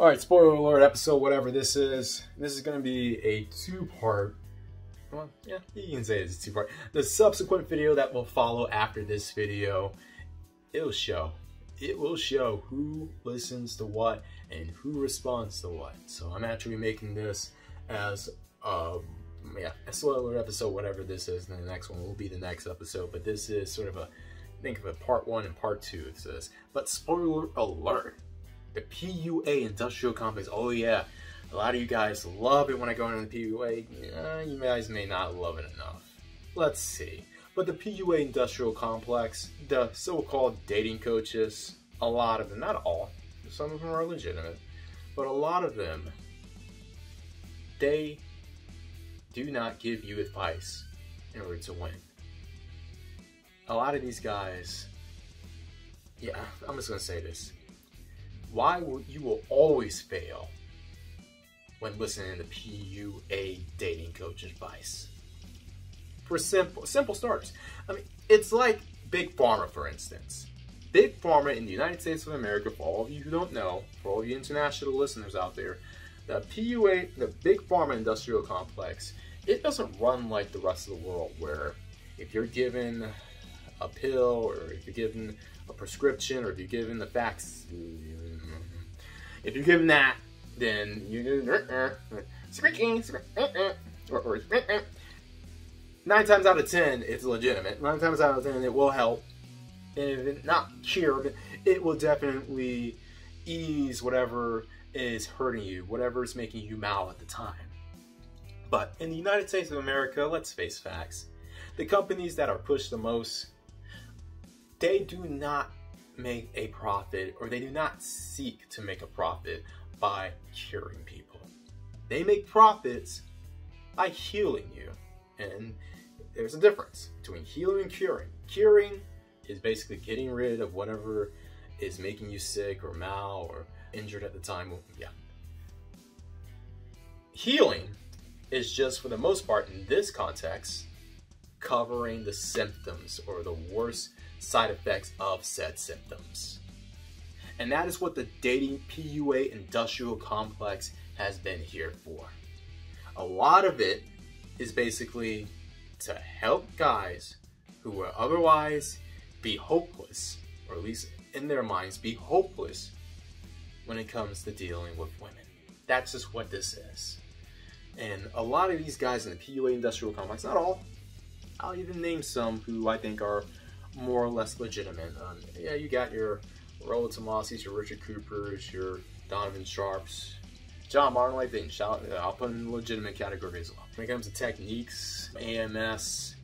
Alright, spoiler alert, episode whatever this is. This is going to be a two-part. Well, yeah, you can say it's a two-part. The subsequent video that will follow after this video, it will show who listens to what and who responds to what. So I'm actually making this as a spoiler alert episode, whatever this is, and the next one will be the next episode. But this is sort of think of it part 1 and part 2 of this. But spoiler alert, the PUA industrial complex. Oh yeah, a lot of you guys love it when I go into the PUA. You guys may not love it enough. Let's see. But the PUA industrial complex, the so-called dating coaches, a lot of them, not all, some of them are legitimate, but a lot of them, they do not give you advice in order to win. A lot of these guys, yeah, I'm just gonna say this. You will always fail when listening to PUA dating coach advice. For simple starters. I mean, it's like Big Pharma, for instance. Big Pharma in the United States of America, for all of you who don't know, for all you international listeners out there, the PUA, the Big Pharma industrial complex, it doesn't run like the rest of the world, where if you're given a pill, or if you're given a prescription, or if you're given the facts, if you're given that, then you 9 times out of 10, it's legitimate. 9 times out of 10, it will help. And if it's not cure, it will definitely ease whatever is hurting you, whatever is making you mal at the time. But in the United States of America, let's face facts. The companies that are pushed the most, they do not make a profit, or they do not seek to make a profit by curing people. They make profits by healing you. And there's a difference between healing and curing. Curing is basically getting rid of whatever is making you sick or mal or injured at the time. Yeah. Healing is just, for the most part in this context, covering the symptoms or the worst side effects of said symptoms. And that is what the dating PUA industrial complex has been here for. A lot of it is basically to help guys who will otherwise be hopeless, or at least in their minds be hopeless, when it comes to dealing with women. That's just what this is. And a lot of these guys in the PUA industrial complex, not all, I'll even name some who I think are more or less legitimate. Yeah, you got your Rollo Tomasi's, your Richard Coopers, your Donovan Sharps, John Martin, I think, I'll put in the legitimate category as well. When it comes to techniques, AMS,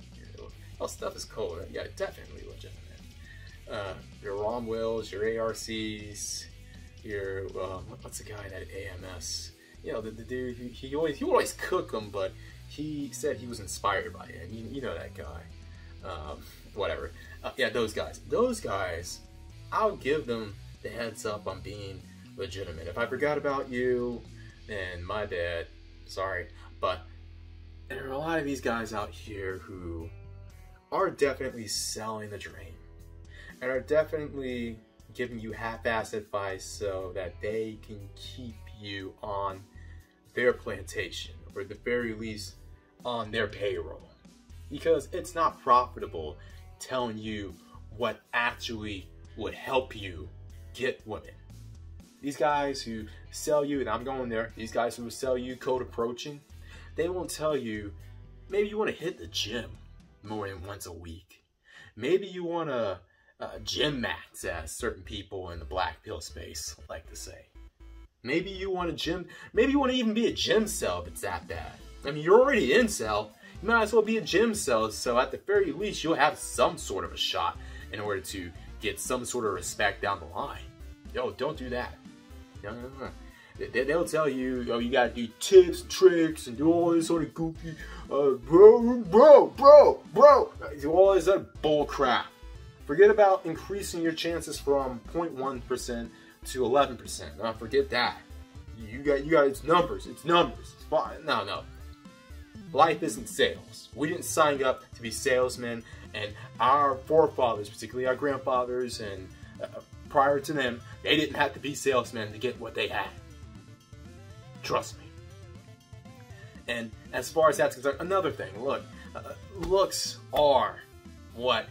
all stuff is cool. Yeah, definitely legitimate. Your Ron Wills, your ARCs, your, what's the guy at AMS? You know, the dude, he always cook them, but he said he was inspired by it. You know that guy. Whatever. Yeah, those guys, I'll give them the heads up on being legitimate. If I forgot about you, then my bad, sorry. But there are a lot of these guys out here who are definitely selling the dream and are definitely giving you half-assed advice so that they can keep you on their plantation, or at the very least on their payroll, because it's not profitable telling you what actually would help you get women. These guys who sell you, and I'm going there, these guys who will sell you cold approaching, they won't tell you, maybe you want to hit the gym more than once a week. Maybe you want to gym max, as certain people in the black pill space like to say. Maybe you want to even be a gym cell if it's that bad. I mean, you're already in cell, you might as well be a gym cell, so at the very least you'll have some sort of a shot in order to get some sort of respect down the line. Yo, don't do that. No. They'll tell you, oh, you gotta do tips, tricks, and do all this sort of goofy, bro, do all this other bull crap. Forget about increasing your chances from 0.1% to 11%. Forget that. You got it's numbers. It's fine. No. Life isn't sales. We didn't sign up to be salesmen, and our forefathers, particularly our grandfathers and prior to them, they didn't have to be salesmen to get what they had. Trust me. And as far as that's concerned, another thing, look, looks are what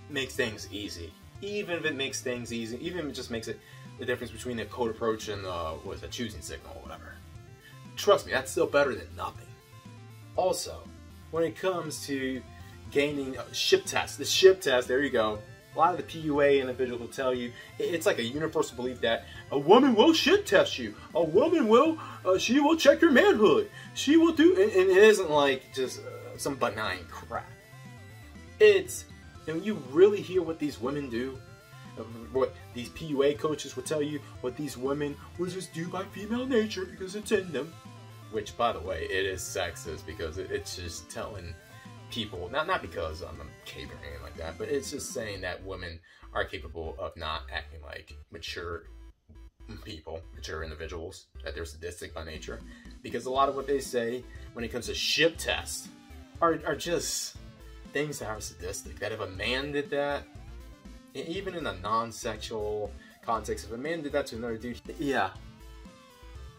makes things easy. Even if it makes things easy, even if it just makes it the difference between a code approach and what is a choosing signal or whatever. Trust me, that's still better than nothing. Also, when it comes to gaining ship tests, the ship test, there you go. A lot of the PUA individuals will tell you, it's like a universal belief that a woman will ship test you. A woman will, she will check your manhood. She will do, and it isn't like just some benign crap. It's, and you really hear what these women do, what these PUA coaches will tell you, what these women will just do by female nature because it's in them. Which, by the way, it is sexist because it's just telling people, not because I'm a cape or anything like that, but it's just saying that women are capable of not acting like mature people, mature individuals, that they're sadistic by nature. Because a lot of what they say when it comes to ship tests are just things that are sadistic. That if a man did that, even in a non-sexual context, if a man did that to another dude, yeah,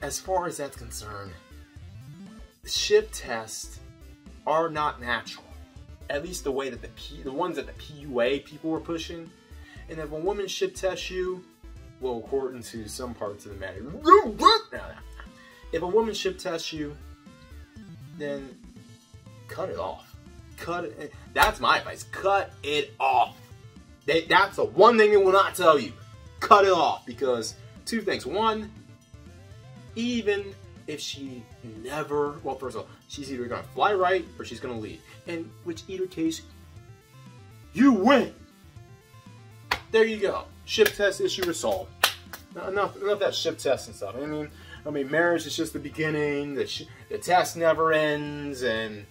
as far as that's concerned, ship tests are not natural. At least the way that the ones that the PUA people were pushing. And if a woman ship tests you, well, according to some parts of the matter, if a woman ship tests you, then cut it off. Cut it. That's my advice. Cut it off. That's the one thing they will not tell you. Cut it off. Because two things. One, even if she never, well, first of all, she's either going to fly right or she's going to leave. In which either case, you win. There you go. Ship test issue resolved. Now, enough that ship test and stuff. I mean, marriage is just the beginning. The test never ends, and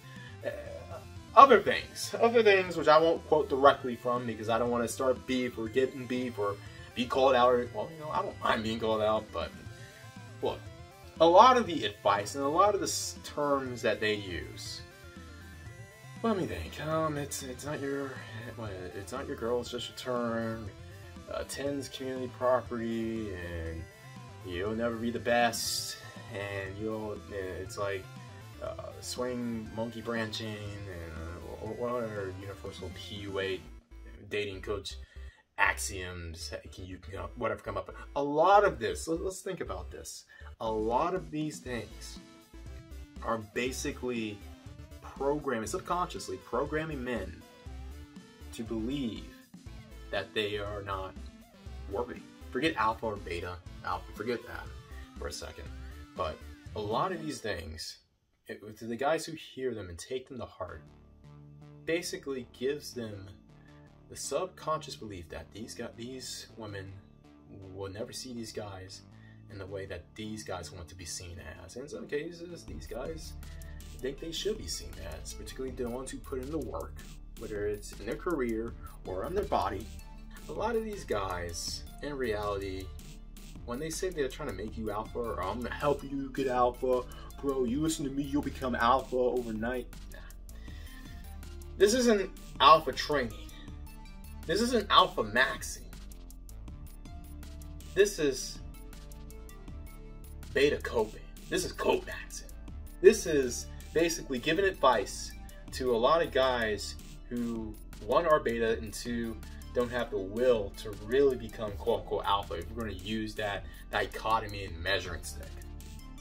other things which I won't quote directly from because I don't want to start beef or get in beef or be called out. Well, you know, I don't mind being called out, but look. A lot of the advice and a lot of the terms that they use. Let me think. It's not your girl. It's just your turn. 10's community property, and you'll never be the best. And it's like swing monkey branching, and what are universal PUA dating coach axioms you can whatever come up with. A lot of this. Let's think about this. A lot of these things are basically subconsciously programming men to believe that they are not worthy. Forget alpha or beta. Forget that for a second. But a lot of these things, to the guys who hear them and take them to heart, basically gives them the subconscious belief that these women will never see these guys in the way that these guys want to be seen as. In some cases, these guys think they should be seen as, particularly the ones who put in the work, whether it's in their career or on their body. A lot of these guys, in reality, when they say they're trying to make you alpha, or I'm gonna help you get alpha, bro, you listen to me, you'll become alpha overnight. Nah. This isn't alpha training. This isn't alpha maxing. This is beta coping. This is cope maxing. This is basically giving advice to a lot of guys who, one, are beta, and two, don't have the will to really become quote-unquote alpha, if we're going to use that dichotomy and measuring stick.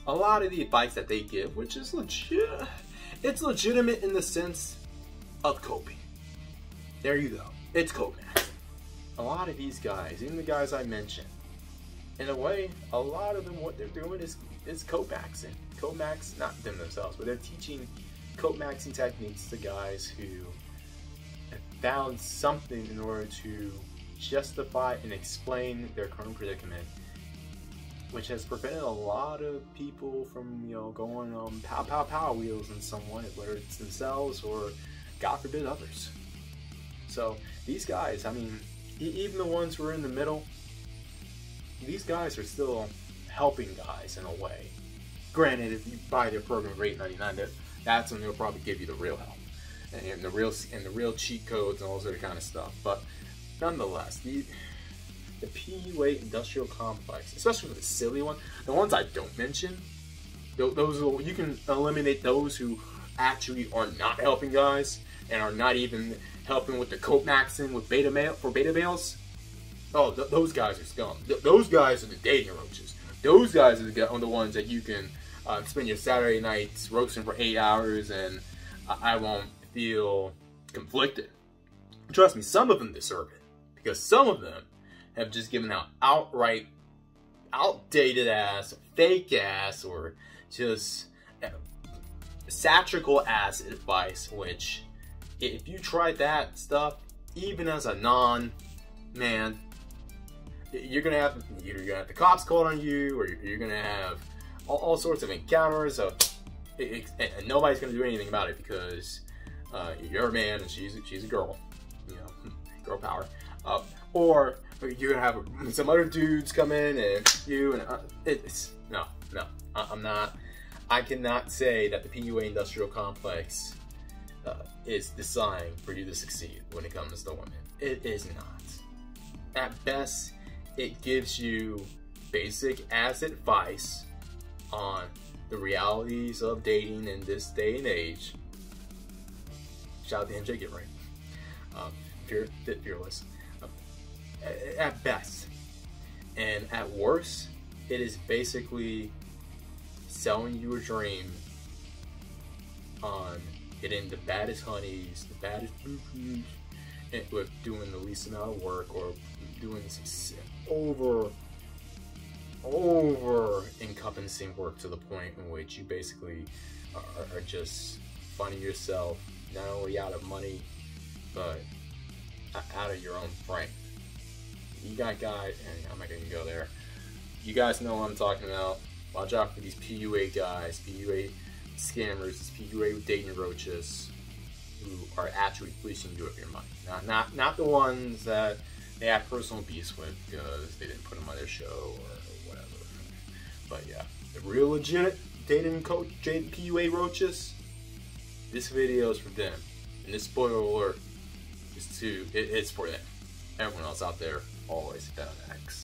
A lot of the advice that they give, which is legit, it's legitimate in the sense of coping. There you go. It's cope maxing. A lot of these guys, even the guys I mentioned, in a way, a lot of them, what they're doing is cope maxing. Cope max, not them themselves, but they're teaching cope maxing techniques to guys who have found something in order to justify and explain their current predicament, which has prevented a lot of people from, going on pow wheels in some way, whether it's themselves or, God forbid, others. So these guys, I mean, even the ones who are in the middle, these guys are still helping guys in a way. Granted, if you buy their program for $8.99, that's when they'll probably give you the real help and the real cheat codes and all sort of kind of stuff. But nonetheless, the PUA industrial complex, especially for the silly one, the ones I don't mention, You can eliminate those who actually are not helping guys and are not even helping with the coat maxing with beta males. Oh, those guys are scum. Those guys are the dating roaches. Those guys are the ones that you can spend your Saturday nights roasting for 8 hours and I won't feel conflicted. Trust me, some of them deserve it. Because some of them have just given out outright outdated ass, fake ass, or just satirical ass advice, which if you try that stuff, even as a non-man, you're gonna have the cops called on you, or you're gonna have all sorts of encounters of, and nobody's gonna do anything about it because you're a man and she's a girl, you know, girl power, or you're gonna have some other dudes come in and it's no, I'm not. I cannot say that the PUA industrial complex is designed for you to succeed when it comes to women. It is not. At best, it gives you basic ass advice on the realities of dating in this day and age. Shout out to MJ, get right. Fearless. At best. And at worst, it is basically selling you a dream on getting the baddest honeys, the baddest bookies, and with doing the least amount of work, or doing some over encompassing work to the point in which you basically are just finding yourself not only out of money, but out of your own frame. You got guys, and I'm not gonna go there. You guys know what I'm talking about. Watch out for these PUA guys, PUA scammers, these PUA dating roaches who are actually fleecing you of your money. Not the ones that they have personal beefs with because they didn't put them on their show or whatever. But yeah, the real legit dating coach PUA roaches, this video is for them. And this spoiler alert is it's for them. Everyone else out there, always down X.